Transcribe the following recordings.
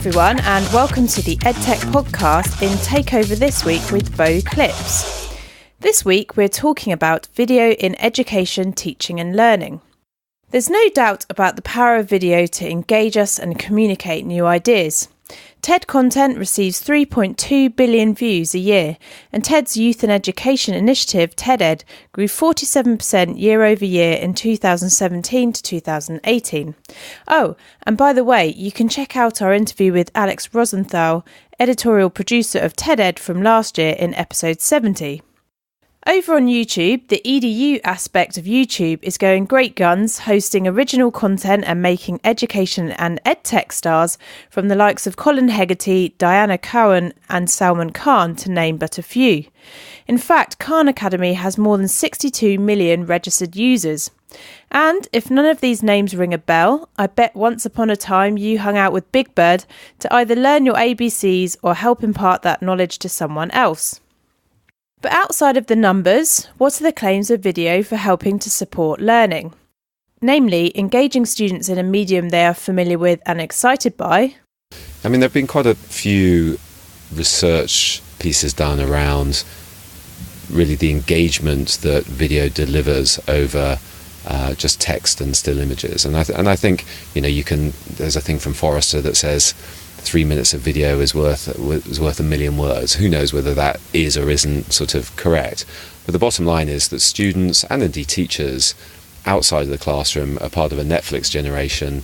everyone, and welcome to the Edtech Podcast in TAKEOVER this week with Bowclips. This week we're talking about video in education, teaching and learning. There's no doubt about the power of video to engage us and communicate new ideas. TED content receives 3.2 billion views a year, and TED's youth and education initiative, TEDed, grew 47% year over year in 2017 to 2018. Oh, and by the way, you can check out our interview with Alex Rosenthal, Editorial Producer of TEDed from last year in episode 70. Over on YouTube, the EDU aspect of YouTube is going great guns, hosting original content and making education and edtech stars from the likes of Colin Hegarty, Dianna Cowern and Salman Khan, to name but a few. In fact, Khan Academy has more than 62 million registered users. And if none of these names ring a bell, I bet once upon a time you hung out with Big Bird to either learn your ABCs or help impart that knowledge to someone else. But outside of the numbers, what are the claims of video for helping to support learning? Namely, engaging students in a medium they are familiar with and excited by. I mean, there have been quite a few research pieces done around really the engagement that video delivers over just text and still images. And I think, there's a thing from Forrester that says 3 minutes of video is worth 1 million words. Who knows whether that is or isn't sort of correct. But the bottom line is that students and indeed teachers outside of the classroom are part of a Netflix generation.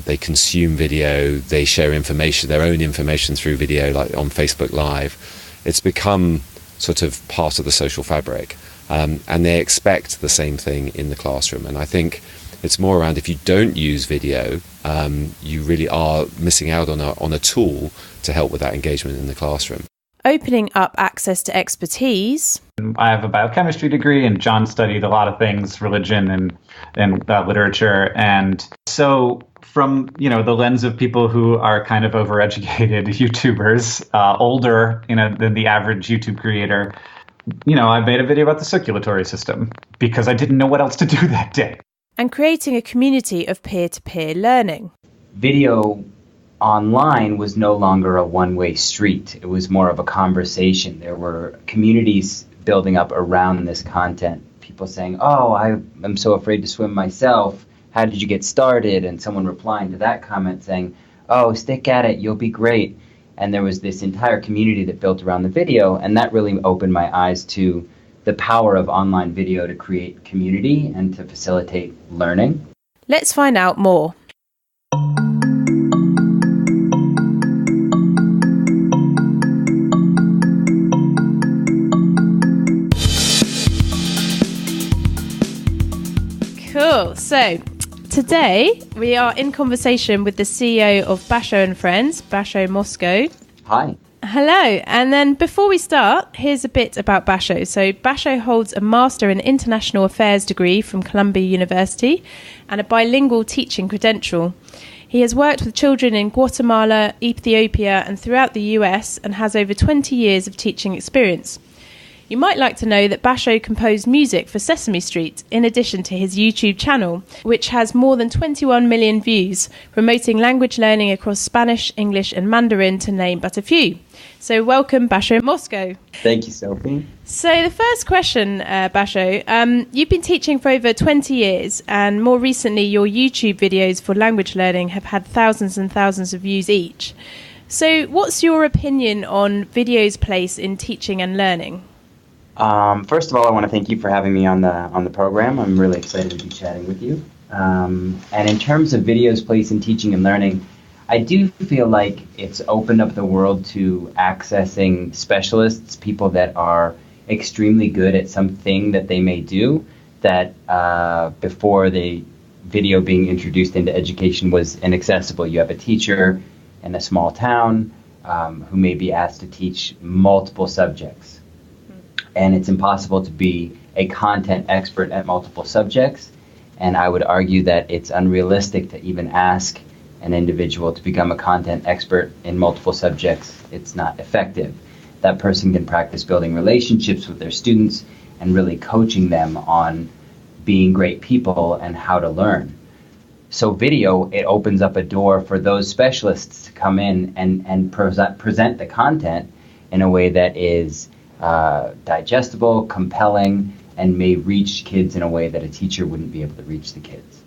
They consume video, they share information, their own information through video, like on Facebook Live. It's become sort of part of the social fabric. And they expect the same thing in the classroom. And I think it's more around, if you don't use video, you really are missing out on a tool to help with that engagement in the classroom. Opening up access to expertise. I have a biochemistry degree, and John studied a lot of things, religion and literature. And so from, the lens of people who are kind of overeducated YouTubers, older, than the average YouTube creator, I made a video about the circulatory system because I didn't know what else to do that day. And creating a community of peer-to-peer learning. Video online was no longer a one-way street. It was more of a conversation. There were communities building up around this content. People saying, oh, I'm so afraid to swim myself. How did you get started? And someone replying to that comment saying, oh, stick at it, you'll be great. And there was this entire community that built around the video, and that really opened my eyes to the power of online video to create community and to facilitate learning. Let's find out more. Cool. So today we are in conversation with the CEO of Basho & Friends, Basho Moscow. Hi. Hello, and then before we start, here's a bit about Basho. So Basho holds a Master in International Affairs degree from Columbia University and a bilingual teaching credential. He has worked with children in Guatemala, Ethiopia and throughout the US and has over 20 years of teaching experience. You might like to know that Basho composed music for Sesame Street in addition to his YouTube channel, which has more than 21 million views, promoting language learning across Spanish, English and Mandarin, to name but a few. So welcome, Basho Moscow. Thank you, Sophie. So the first question, Basho, you've been teaching for over 20 years, and more recently your YouTube videos for language learning have had thousands and thousands of views each. So what's your opinion on video's place in teaching and learning? First of all, I want to thank you for having me on the program. I'm really excited to be chatting with you. And in terms of video's place in teaching and learning, I do feel like it's opened up the world to accessing specialists, people that are extremely good at something that they may do that before the video being introduced into education was inaccessible. You have a teacher in a small town who may be asked to teach multiple subjects. And it's impossible to be a content expert at multiple subjects. And I would argue that it's unrealistic to even ask an individual to become a content expert in multiple subjects. It's not effective. That person can practice building relationships with their students and really coaching them on being great people and how to learn. So video, it opens up a door for those specialists to come in and present the content in a way that is digestible, compelling, and may reach kids in a way that a teacher wouldn't be able to reach the kids.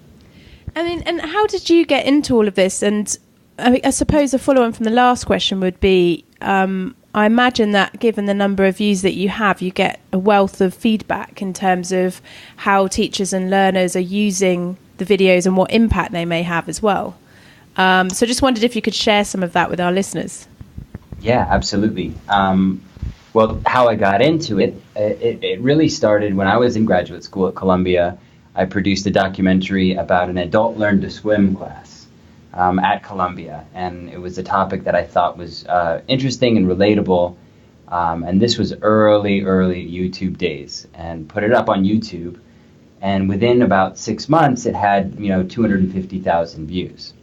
I mean, and how did you get into all of this? And I suppose a follow-on from the last question would be, I imagine that given the number of views that you have, you get a wealth of feedback in terms of how teachers and learners are using the videos and what impact they may have as well. So just wondered if you could share some of that with our listeners. Yeah, absolutely. Well, how I got into it, it really started when I was in graduate school at Columbia. I produced a documentary about an adult learn to swim class at Columbia, and it was a topic that I thought was interesting and relatable. And this was early YouTube days, and put it up on YouTube. And within about 6 months, it had 250,000 views,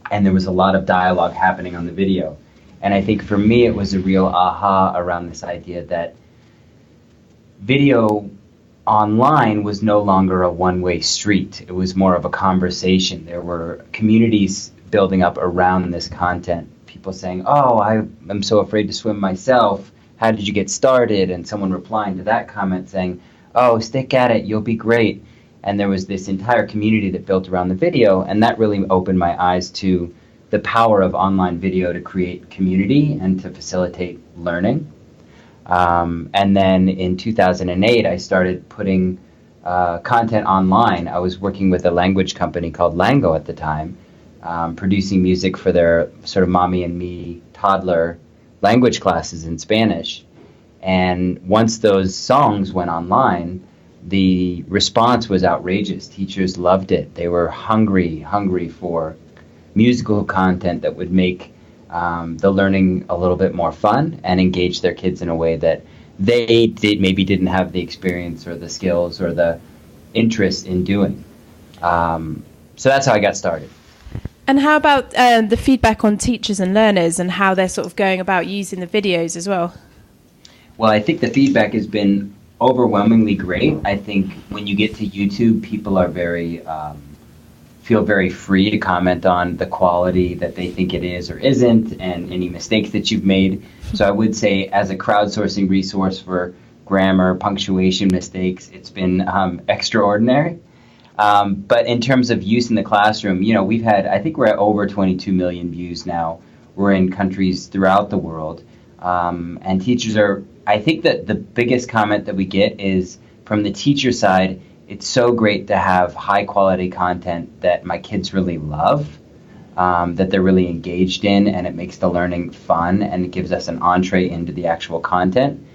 and there was a lot of dialogue happening on the video. And I think for me, it was a real aha around this idea that video online was no longer a one-way street. It was more of a conversation. There were communities building up around this content. People saying, "Oh, I'm so afraid to swim myself. How did you get started?" And someone replying to that comment saying, "Oh, stick at it. You'll be great." And there was this entire community that built around the video, and that really opened my eyes to the power of online video to create community and to facilitate learning. And then in 2008, I started putting content online. I was working with a language company called Lango at the time, producing music for their sort of mommy and me toddler language classes in Spanish. And once those songs went online, the response was outrageous. Teachers loved it. They were hungry for musical content that would make the learning a little bit more fun and engage their kids in a way that they maybe didn't have the experience or the skills or the interest in doing. So that's how I got started. And how about the feedback on teachers and learners and how they're sort of going about using the videos as well? Well, I think the feedback has been overwhelmingly great. I think when you get to YouTube, people are feel very free to comment on the quality that they think it is or isn't, and any mistakes that you've made. So I would say, as a crowdsourcing resource for grammar, punctuation mistakes, it's been extraordinary. But in terms of use in the classroom, we've had, I think we're at over 22 million views now. We're in countries throughout the world. And teachers I think that the biggest comment that we get is from the teacher side, it's so great to have high quality content that my kids really love, that they're really engaged in, and it makes the learning fun and it gives us an entree into the actual content.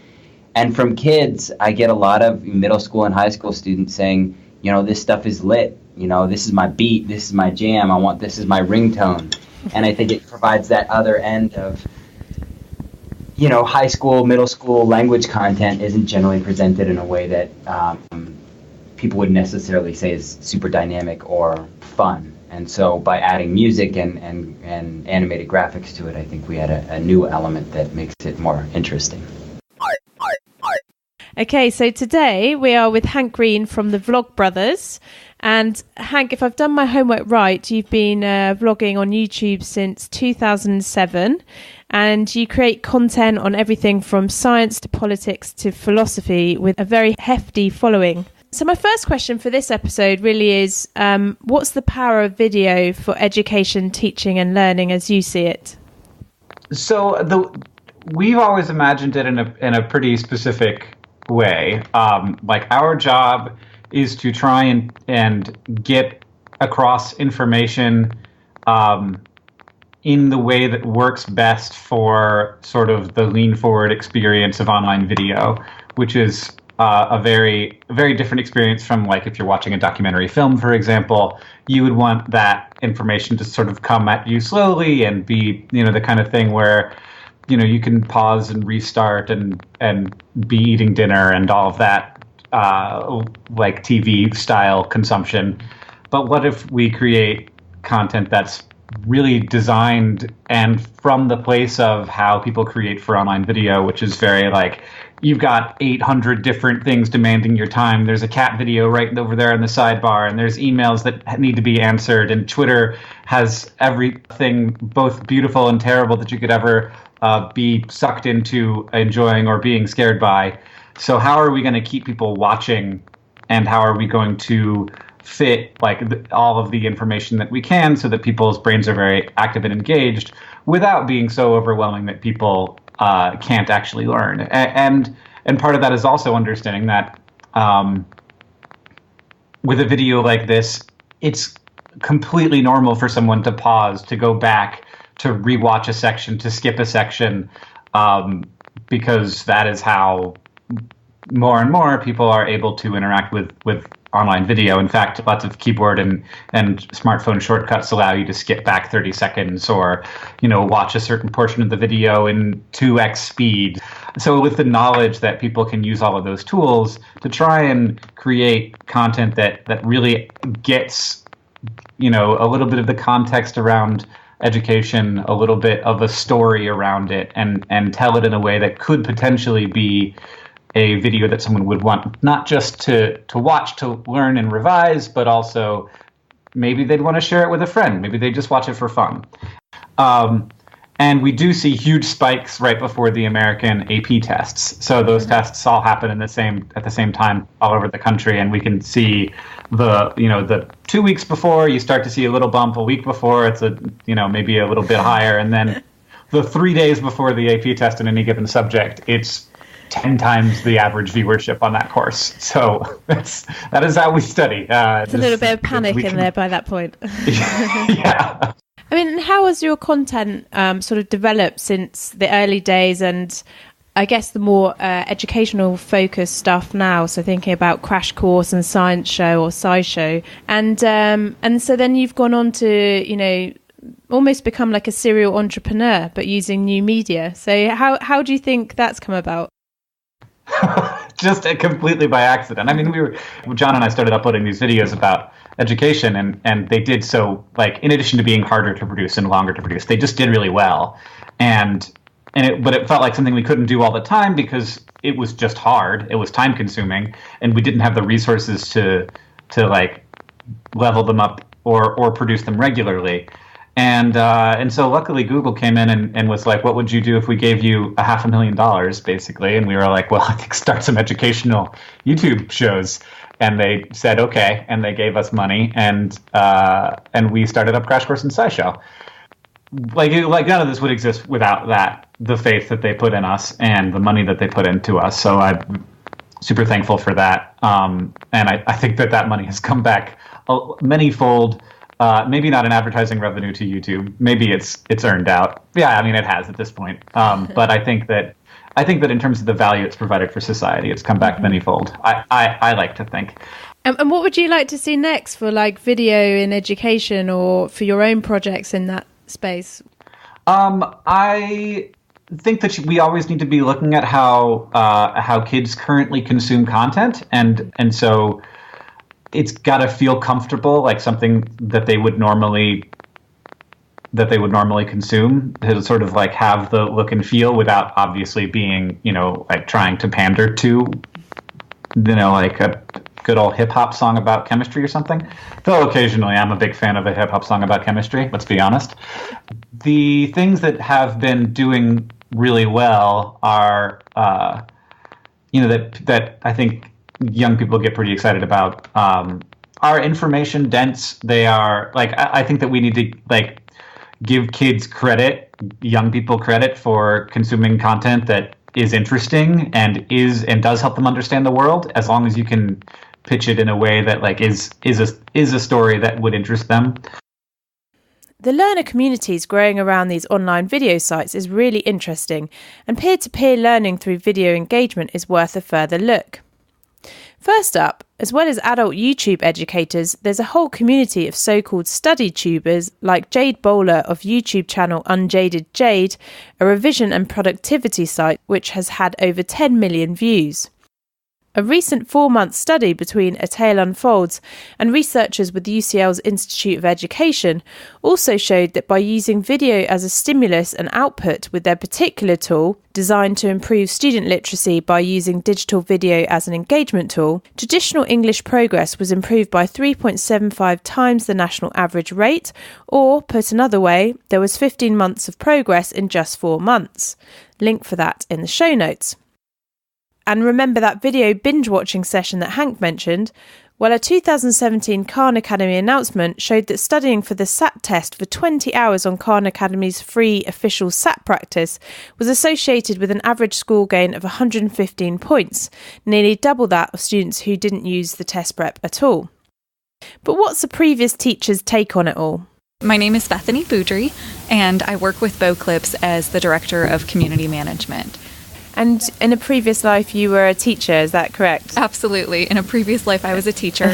And from kids, I get a lot of middle school and high school students saying, this stuff is lit. This is my beat. This is my jam. This is my ringtone. And I think it provides that other end of, high school, middle school language content isn't generally presented in a way that people would necessarily say is super dynamic or fun. And so by adding music and animated graphics to it, I think we had a new element that makes it more interesting. Okay, so today we are with Hank Green from the Vlog Brothers. And Hank, if I've done my homework right, you've been vlogging on YouTube since 2007, and you create content on everything from science to politics to philosophy with a very hefty following. So my first question for this episode really is, what's the power of video for education, teaching and learning as you see it? So we've always imagined it in a pretty specific way. Like our job is to try and get across information in the way that works best for sort of the lean forward experience of online video, which is a very, very different experience from, like, if you're watching a documentary film, for example. You would want that information to sort of come at you slowly and be, the kind of thing where, you can pause and restart and be eating dinner and all of that, like TV style consumption. But what if we create content that's really designed and from the place of how people create for online video, which is very like, you've got 800 different things demanding your time. There's a cat video right over there in the sidebar, and there's emails that need to be answered, and Twitter has everything both beautiful and terrible that you could ever be sucked into enjoying or being scared by. So how are we going to keep people watching, and how are we going to fit like all of the information that we can so that people's brains are very active and engaged without being so overwhelming that people can't actually learn? And part of that is also understanding that with a video like this, it's completely normal for someone to pause, to go back, to rewatch a section, to skip a section, because that is how more and more people are able to interact with online video. In fact, lots of keyboard and smartphone shortcuts allow you to skip back 30 seconds or, watch a certain portion of the video in 2x speed. So with the knowledge that people can use all of those tools to try and create content that really gets, a little bit of the context around education, a little bit of a story around it, and tell it in a way that could potentially be a video that someone would want not just to watch, to learn and revise, but also maybe they'd want to share it with a friend. Maybe they just watch it for fun. And we do see huge spikes right before the American AP tests. So those tests all happen at the same time all over the country, and we can see the 2 weeks before you start to see a little bump. A week before it's maybe a little bit higher, and then the 3 days before the AP test in any given subject, it's 10 times the average viewership on that course. So that is how we study. It's a little bit of panic in there by that point. Yeah. I mean, how has your content sort of developed since the early days, and I guess the more educational focused stuff now? So thinking about Crash Course and Science Show or SciShow, and so then you've gone on to almost become like a serial entrepreneur, but using new media. So how do you think that's come about? Just completely by accident. I mean, John and I started uploading these videos about education, and they did so, like, in addition to being harder to produce and longer to produce, they just did really well. But it felt like something we couldn't do all the time because it was just hard. It was time consuming, and we didn't have the resources to like level them up or produce them regularly. And so luckily Google came in and was like, what would you do if we gave you $500,000, basically? And we were like, well, I think start some educational YouTube shows. And they said, okay. And they gave us money. And we started up Crash Course and SciShow. Like none of this would exist without the faith that they put in us and the money that they put into us. So I'm super thankful for that. And I think that money has come back manyfold. Maybe not in advertising revenue to YouTube. Maybe it's earned out. Yeah, I mean, it has at this point. But I think that in terms of the value it's provided for society, it's come back manyfold. I like to think. And what would you like to see next for like video in education or for your own projects in that space? I think that we always need to be looking at how kids currently consume content, and so it's got to feel comfortable, like something that they would normally consume, to sort of like have the look and feel without obviously being, like trying to pander to, like a good old hip hop song about chemistry or something. Though occasionally I'm a big fan of a hip hop song about chemistry, let's be honest. The things that have been doing really well are, that I think young people get pretty excited about, are information dense. They are like, I think that we need to like give kids credit, young people credit for consuming content that is interesting and does help them understand the world, as long as you can pitch it in a way that like is a story that would interest them. The learner communities growing around these online video sites is really interesting, and peer-to-peer learning through video engagement is worth a further look. First up, as well as adult YouTube educators, there's a whole community of so-called study tubers like Jade Bowler of YouTube channel Unjaded Jade, a revision and productivity site which has had over 10 million views. A recent 4-month study between A Tale Unfolds and researchers with UCL's Institute of Education also showed that by using video as a stimulus and output with their particular tool, designed to improve student literacy by using digital video as an engagement tool, traditional English progress was improved by 3.75 times the national average rate, or, put another way, there was 15 months of progress in just 4 months. Link for that in the show notes. And remember that video binge-watching session that Hank mentioned? Well, a 2017 Khan Academy announcement showed that studying for the SAT test for 20 hours on Khan Academy's free official SAT practice was associated with an average score gain of 115 points, nearly double that of students who didn't use the test prep at all. But what's a previous teacher's take on it all? My name is Bethany Boudry, and I work with Bowclips as the Director of Community Management. And in a previous life, you were a teacher, is that correct? Absolutely. In a previous life, I was a teacher.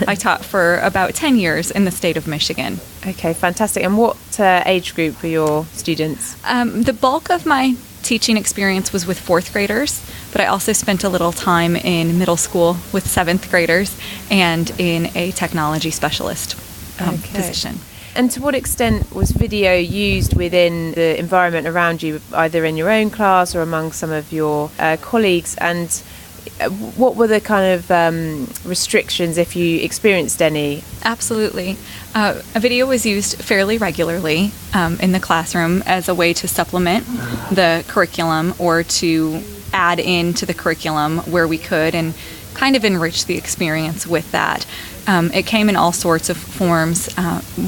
I taught for about 10 years in the state of Michigan. Okay, fantastic. And what age group were your students? The bulk of my teaching experience was with 4th graders, but I also spent a little time in middle school with 7th graders and in a technology specialist position. And to what extent was video used within the environment around you, either in your own class or among some of your colleagues? And what were the kind of restrictions, if you experienced any? Absolutely. A video was used fairly regularly in the classroom as a way to supplement the curriculum or to add into the curriculum where we could and kind of enrich the experience with that. It came in all sorts of forms.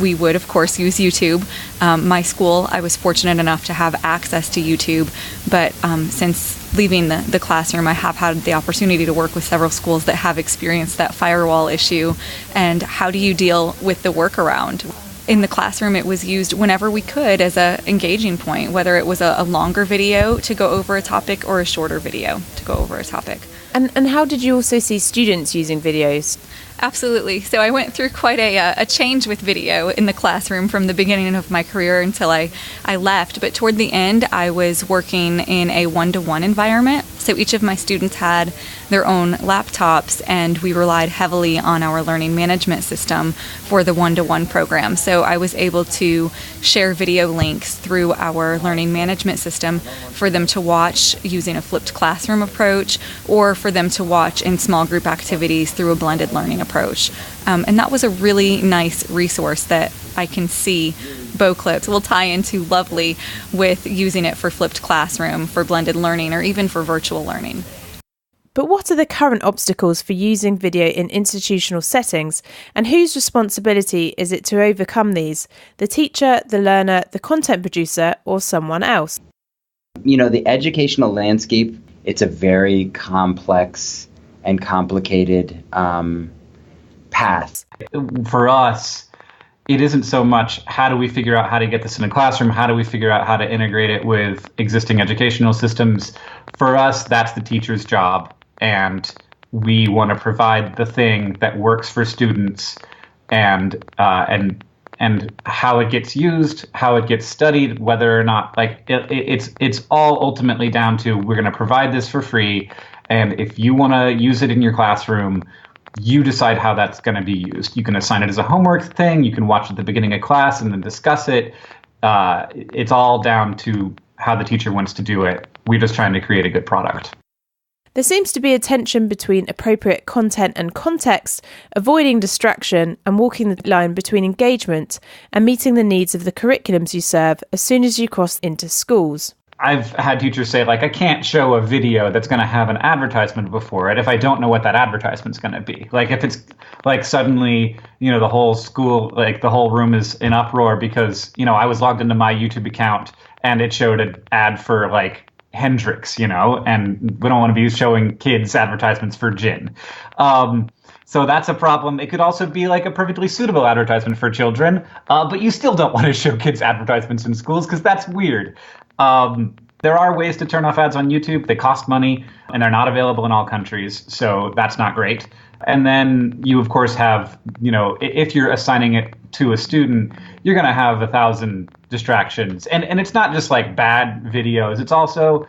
We would, of course, use YouTube. My school, I was fortunate enough to have access to YouTube, but since leaving the classroom, I have had the opportunity to work with several schools that have experienced that firewall issue. And how do you deal with the workaround? In the classroom, it was used whenever we could as an engaging point, whether it was a longer video to go over a topic or a shorter video to go over a topic. And how did you also see students using videos? Absolutely. So I went through quite a change with video in the classroom from the beginning of my career until I left. But toward the end, I was working in a one-to-one environment. So each of my students had their own laptops, and we relied heavily on our learning management system for the one-to-one program. So I was able to share video links through our learning management system for them to watch using a flipped classroom approach, or for them to watch in small group activities through a blended learning approach. And that was a really nice resource that I can see Bowclips will tie into lovely with using it for flipped classroom, for blended learning, or even for virtual learning. But what are the current obstacles for using video in institutional settings, and whose responsibility is it to overcome these? The teacher, the learner, the content producer, or someone else? You know, the educational landscape, it's a very complex and complicated path. For us, it isn't so much how do we figure out how to get this in a classroom, how do we figure out how to integrate it with existing educational systems. For us, that's the teacher's job, and we want to provide the thing that works for students, and how it gets used, how it gets studied, whether or not, like, it's all ultimately down to, we're going to provide this for free, and if you want to use it in your classroom, you decide how that's going to be used. You can assign it as a homework thing. You can watch at the beginning of class and then discuss it. It's all down to how the teacher wants to do it. We're just trying to create a good product. There seems to be a tension between appropriate content and context, avoiding distraction, and walking the line between engagement and meeting the needs of the curriculums you serve as soon as you cross into schools. I've had teachers say, like, I can't show a video that's going to have an advertisement before it if I don't know what that advertisement's going to be. Like, if it's like suddenly, the whole school, like the whole room is in uproar because, I was logged into my YouTube account and it showed an ad for like Hendrix, and we don't want to be showing kids advertisements for gin. So that's a problem. It could also be like a perfectly suitable advertisement for children, but you still don't want to show kids advertisements in schools because that's weird. There are ways to turn off ads on YouTube. They cost money and they're not available in all countries. So that's not great. And then you, of course, have, if you're assigning it to a student, you're going to have 1,000 distractions. And it's not just like bad videos. It's also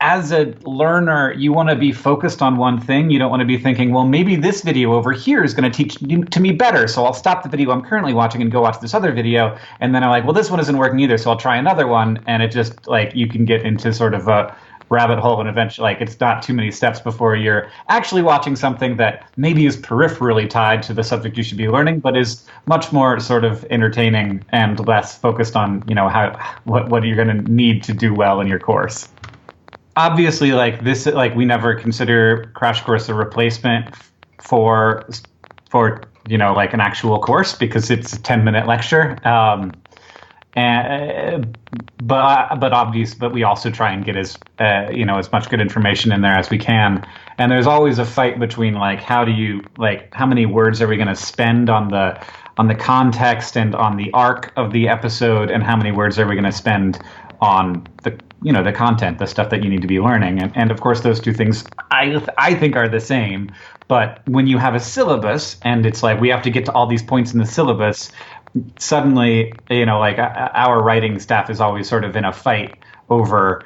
as a learner, you want to be focused on one thing. You don't want to be thinking, well, maybe this video over here is going to teach to me better, so I'll stop the video I'm currently watching and go watch this other video. And then I'm like, well, this one isn't working either, so I'll try another one. And it just, like, you can get into sort of a rabbit hole, and eventually, like, it's not too many steps before you're actually watching something that maybe is peripherally tied to the subject you should be learning, but is much more sort of entertaining and less focused on, what you're going to need to do well in your course. Obviously, like this, like we never consider Crash Course a replacement for like an actual course, because it's a 10-minute lecture. But we also try and get as much good information in there as we can. And there's always a fight between like how many words are we going to spend on the context and on the arc of the episode, and how many words are we going to spend on the content, the stuff that you need to be learning. And of course, those two things I think are the same. But when you have a syllabus and it's like we have to get to all these points in the syllabus, suddenly, like our writing staff is always sort of in a fight over,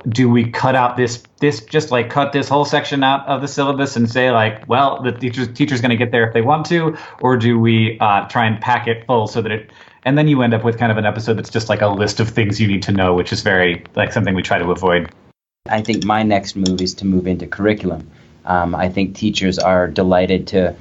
do we cut out this just like cut this whole section out of the syllabus and say like, well, the teacher's going to get there if they want to, or do we try and pack it full so that it, and then you end up with kind of an episode that's just like a list of things you need to know, which is very like something we try to avoid. I think my next move is to move into curriculum. I think teachers are delighted to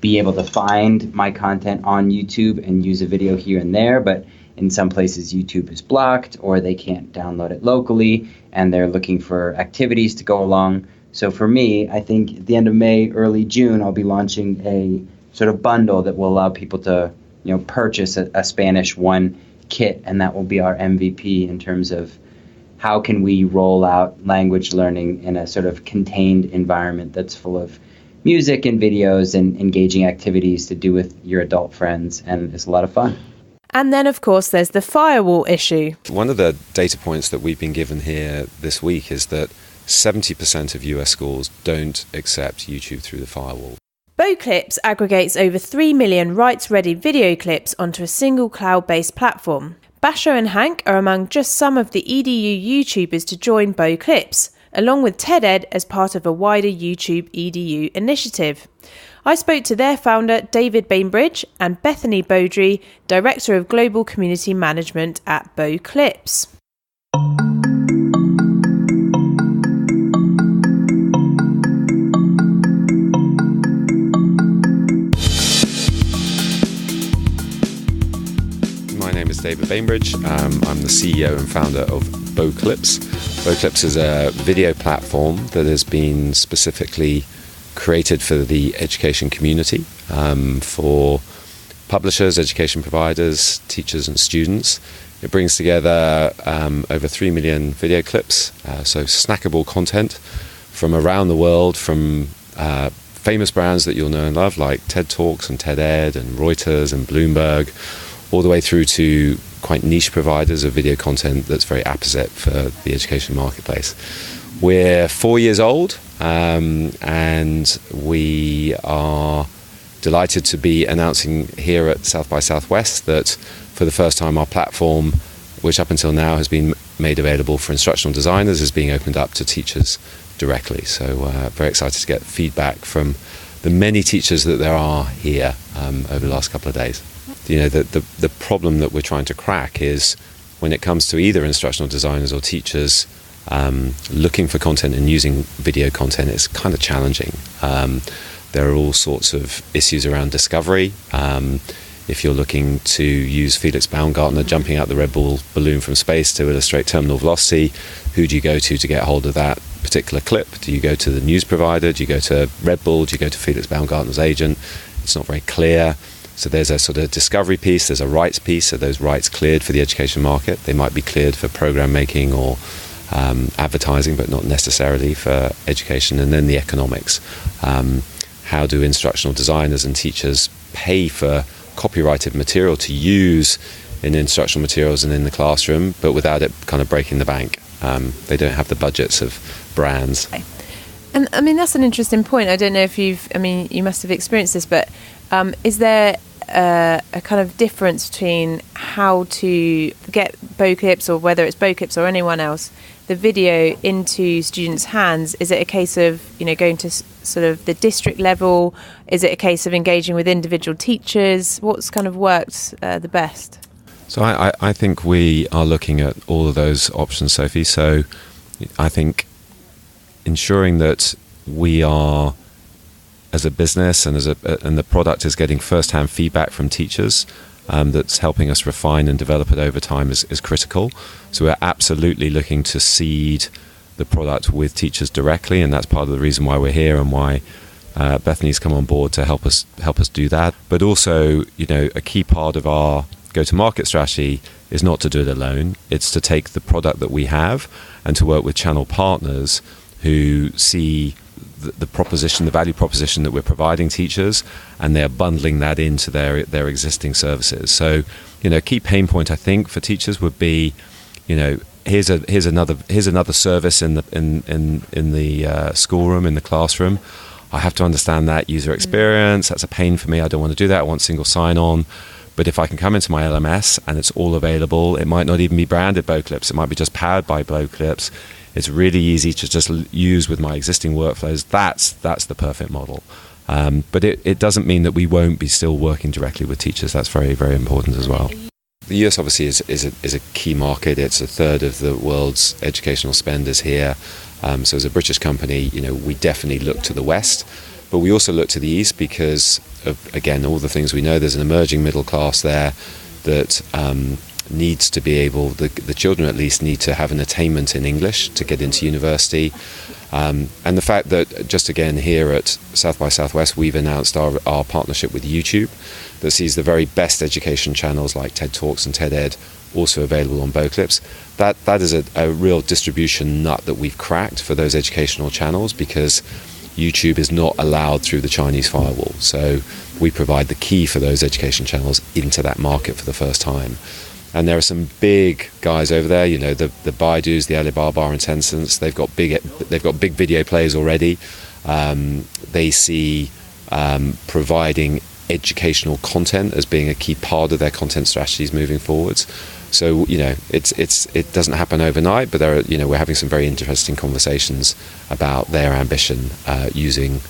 be able to find my content on YouTube and use a video here and there, but in some places YouTube is blocked or they can't download it locally, and they're looking for activities to go along. So for me, I think at the end of May, early June, I'll be launching a sort of bundle that will allow people to purchase a Spanish 1 kit, and that will be our MVP in terms of how can we roll out language learning in a sort of contained environment that's full of music and videos and engaging activities to do with your adult friends, and it's a lot of fun. And then, of course, there's the firewall issue. One of the data points that we've been given here this week is that 70% of US schools don't accept YouTube through the firewall. Bowclips aggregates over 3 million rights-ready video clips onto a single cloud-based platform. Basho and Hank are among just some of the EDU YouTubers to join Bowclips, along with TEDed as part of a wider YouTube EDU initiative. I spoke to their founder, David Bainbridge, and Bethany Beaudry, Director of Global Community Management at Bowclips. My name is David Bainbridge. I'm the CEO and founder of Bowclips. Bowclips is a video platform that has been specifically created for the education community, for publishers, education providers, teachers and students. It brings together over 3 million video clips, so snackable content from around the world, from famous brands that you'll know and love like TED Talks and TEDed and Reuters and Bloomberg, all the way through to quite niche providers of video content that's very apposite for the education marketplace. We're 4 years old, and we are delighted to be announcing here at South by Southwest that for the first time our platform, which up until now has been made available for instructional designers, is being opened up to teachers directly. So very excited to get feedback from the many teachers that there are here over the last couple of days. The problem that we're trying to crack is when it comes to either instructional designers or teachers looking for content and using video content, it's kind of challenging. There are all sorts of issues around discovery. If you're looking to use Felix Baumgartner jumping out the Red Bull balloon from space to illustrate terminal velocity, who do you go to get hold of that particular clip? Do you go to the news provider? Do you go to Red Bull? Do you go to Felix Baumgartner's agent? It's not very clear. So there's a sort of discovery piece, there's a rights piece. Are those rights cleared for the education market? They might be cleared for program making or advertising, but not necessarily for education. And then the economics. How do instructional designers and teachers pay for copyrighted material to use in instructional materials and in the classroom, but without it kind of breaking the bank? They don't have the budgets of brands. And I mean, that's an interesting point. I don't know if you must have experienced this, but is there a kind of difference between how to get Bowclips, or whether it's Bowclips or anyone else, the video into students' hands? Is it a case of, going to sort of the district level? Is it a case of engaging with individual teachers? What's kind of worked the best? So I think we are looking at all of those options, Sophie. So I think ensuring that we are, as a business and and the product is getting first-hand feedback from teachers, that's helping us refine and develop it over time is critical. So we're absolutely looking to seed the product with teachers directly, and that's part of the reason why we're here and why Bethany's come on board to help us do that. But also, a key part of our go-to-market strategy is not to do it alone. It's to take the product that we have and to work with channel partners who see the proposition, the value proposition that we're providing teachers, and they're bundling that into their existing services. So, a key pain point I think for teachers would be, here's another service in the schoolroom, in the classroom. I have to understand that user experience. That's a pain for me. I don't want to do that. I want single sign-on. But if I can come into my LMS and it's all available, it might not even be branded Bowclips. It might be just powered by Bowclips. It's really easy to just use with my existing workflows. That's the perfect model. But it doesn't mean that we won't be still working directly with teachers. That's very, very important as well. The US obviously is a key market. It's a third of the world's educational spend is here. So as a British company, we definitely look to the West. But we also look to the East because of, again, all the things we know. There's an emerging middle class there that needs to be able, the children at least need to have an attainment in English to get into university. And the fact that, just again here at South by Southwest, we've announced our partnership with YouTube that sees the very best education channels like TED Talks and TEDed also available on Bowclips. That is a real distribution nut that we've cracked for those educational channels, because YouTube is not allowed through the Chinese firewall. So we provide the key for those education channels into that market for the first time. And there are some big guys over there, the Baidus, the Alibaba and Tencents. They've got big video players already. They see providing educational content as being a key part of their content strategies moving forwards. So it doesn't happen overnight, but we're having some very interesting conversations about their ambition using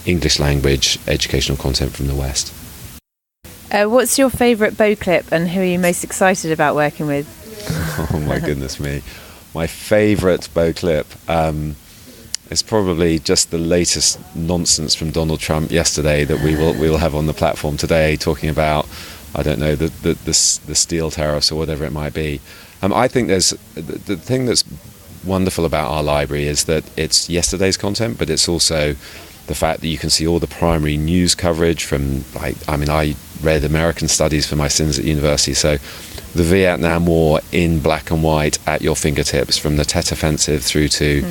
English language educational content from the West. What's your favourite Bowclip, and who are you most excited about working with? Oh my goodness me! My favourite Bowclip is probably just the latest nonsense from Donald Trump yesterday that we will have on the platform today, talking about, I don't know, the steel tariffs or whatever it might be. I think there's the thing that's wonderful about our library is that it's yesterday's content, but it's also the fact that you can see all the primary news coverage from, I read American studies for my sins at university, so the Vietnam War in black and white at your fingertips, from the Tet Offensive through to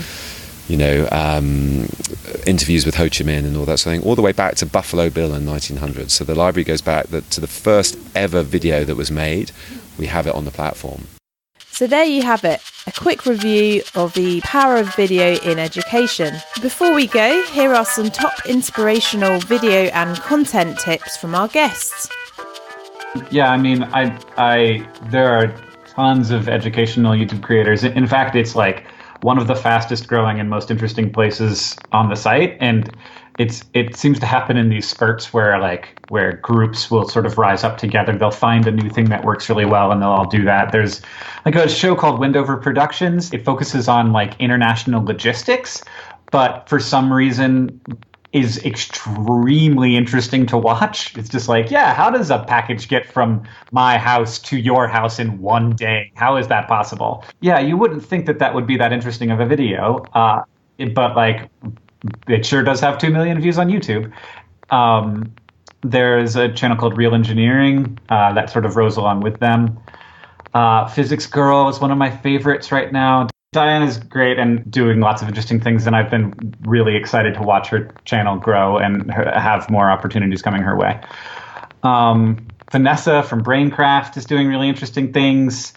interviews with Ho Chi Minh and all that sort of thing, all the way back to Buffalo Bill in 1900. So the library goes back to the first ever video that was made. We have it on the platform. So there you have it, a quick review of the power of video in education. Before we go, here are some top inspirational video and content tips from our guests. Yeah, there are tons of educational YouTube creators. In fact, it's like one of the fastest growing and most interesting places on the site, and it seems to happen in these spurts where groups will sort of rise up together. They'll find a new thing that works really well, and they'll all do that. There's like a show called Wendover Productions. It focuses on like international logistics, but for some reason is extremely interesting to watch. It's just like, how does a package get from my house to your house in one day? How is that possible? Yeah, you wouldn't think that would be that interesting of a video, but like, it sure does have 2 million views on YouTube. There's a channel called Real Engineering that sort of rose along with them. Physics Girl is one of my favorites right now. Diana's great and doing lots of interesting things, and I've been really excited to watch her channel grow and have more opportunities coming her way. Vanessa from Braincraft is doing really interesting things.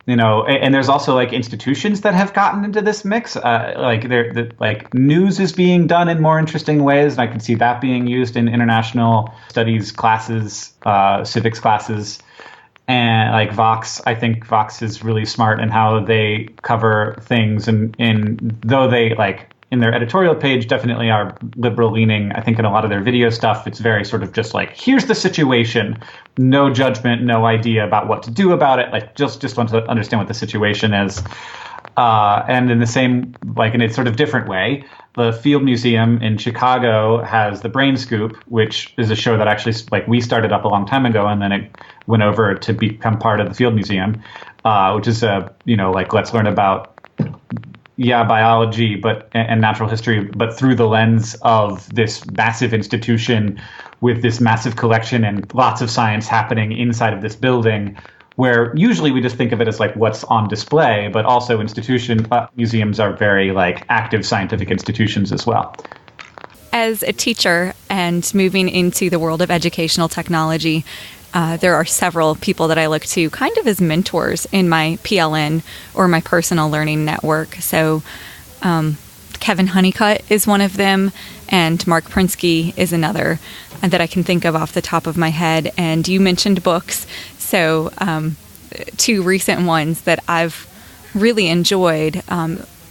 and there's also like institutions that have gotten into this mix. Like news is being done in more interesting ways, and I can see that being used in international studies classes, civics classes, and like Vox. I think Vox is really smart in how they cover things, and though they like in their editorial page definitely are liberal leaning, I think in a lot of their video stuff, it's very sort of just like, here's the situation, no judgment, no idea about what to do about it. Like just want to understand what the situation is. And in the same, like in a sort of different way, the Field Museum in Chicago has the Brain Scoop, which is a show that actually like we started up a long time ago, and then it went over to become part of the Field Museum, which is like let's learn about biology, and natural history, but through the lens of this massive institution with this massive collection and lots of science happening inside of this building, where usually we just think of it as like what's on display, but also museums are very like active scientific institutions as well. As a teacher and moving into the world of educational technology, there are several people that I look to kind of as mentors in my PLN or my personal learning network. So Kevin Honeycutt is one of them, and Mark Prinsky is another that I can think of off the top of my head. And you mentioned books. So two recent ones that I've really enjoyed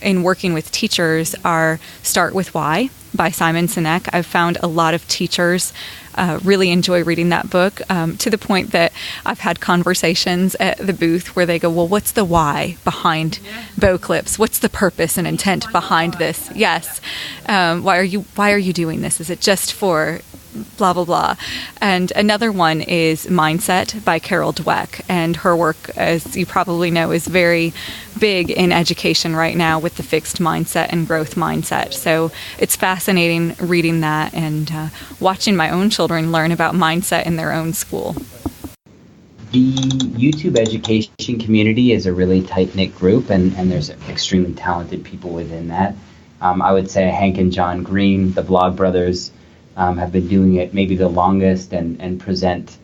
in working with teachers are Start With Why by Simon Sinek. I've found a lot of teachers really enjoy reading that book, to the point that I've had conversations at the booth where they go, well, what's the why behind Bowclips? What's the purpose and intent behind this? Yes. Why are you doing this? Is it just for blah, blah, blah? And another one is Mindset by Carol Dweck. And her work, as you probably know, is very big in education right now with the fixed mindset and growth mindset. So it's fascinating reading that and watching my own children learn about mindset in their own school. The YouTube education community is a really tight-knit group, and there's extremely talented people within that. I would say Hank and John Green, the Blog Brothers, have been doing it maybe the longest and present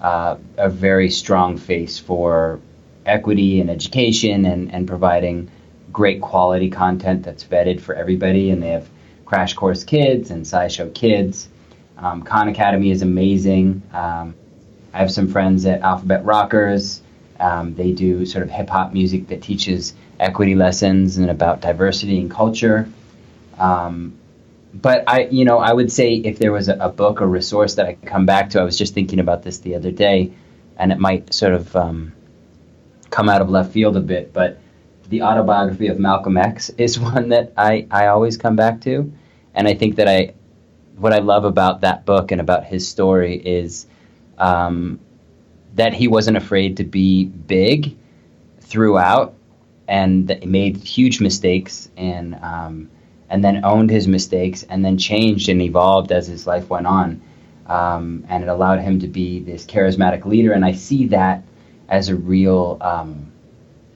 a very strong face for equity and education and providing great quality content that's vetted for everybody. And they have Crash Course Kids and SciShow Kids. Khan Academy is amazing. I have some friends at Alphabet Rockers. They do sort of hip-hop music that teaches equity lessons and about diversity and culture. But I would say if there was a book or resource that I could come back to, I was just thinking about this the other day, and it might sort of come out of left field a bit, but the autobiography of Malcolm X is one that I always come back to. And I think that what I love about that book and about his story is that he wasn't afraid to be big throughout, and that he made huge mistakes and then owned his mistakes and then changed and evolved as his life went on. And it allowed him to be this charismatic leader. And I see that as a real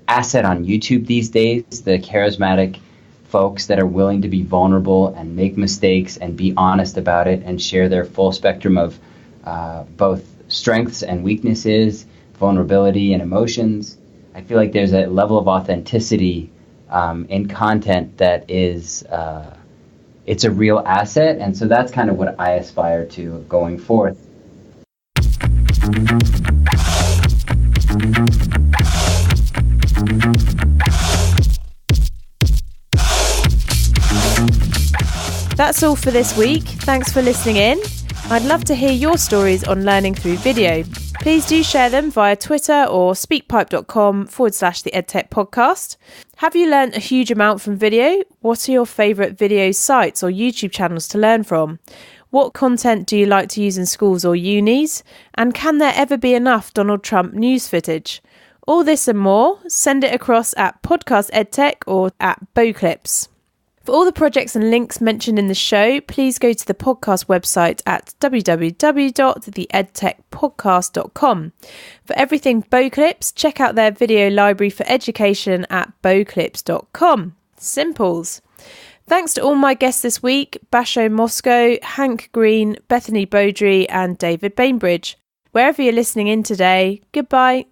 asset on YouTube these days, the charismatic folks that are willing to be vulnerable and make mistakes and be honest about it and share their full spectrum of both strengths and weaknesses, vulnerability and emotions. I feel like there's a level of authenticity in content that is, it's a real asset. And so that's kind of what I aspire to going forth. That's all for this week. Thanks for listening in. I'd love to hear your stories on learning through video. Please do share them via Twitter or speakpipe.com/the Edtech Podcast. Have you learnt a huge amount from video? What are your favourite video sites or YouTube channels to learn from? What content do you like to use in schools or unis? And can there ever be enough Donald Trump news footage? All this and more, send it across at Podcast Edtech or at Bowclips. For all the projects and links mentioned in the show, please go to the podcast website at www.theedtechpodcast.com. For everything Bowclips, check out their video library for education at bowclips.com. Simples. Thanks to all my guests this week, Basho Moscow, Hank Green, Bethany Beaudry and David Bainbridge. Wherever you're listening in today, goodbye.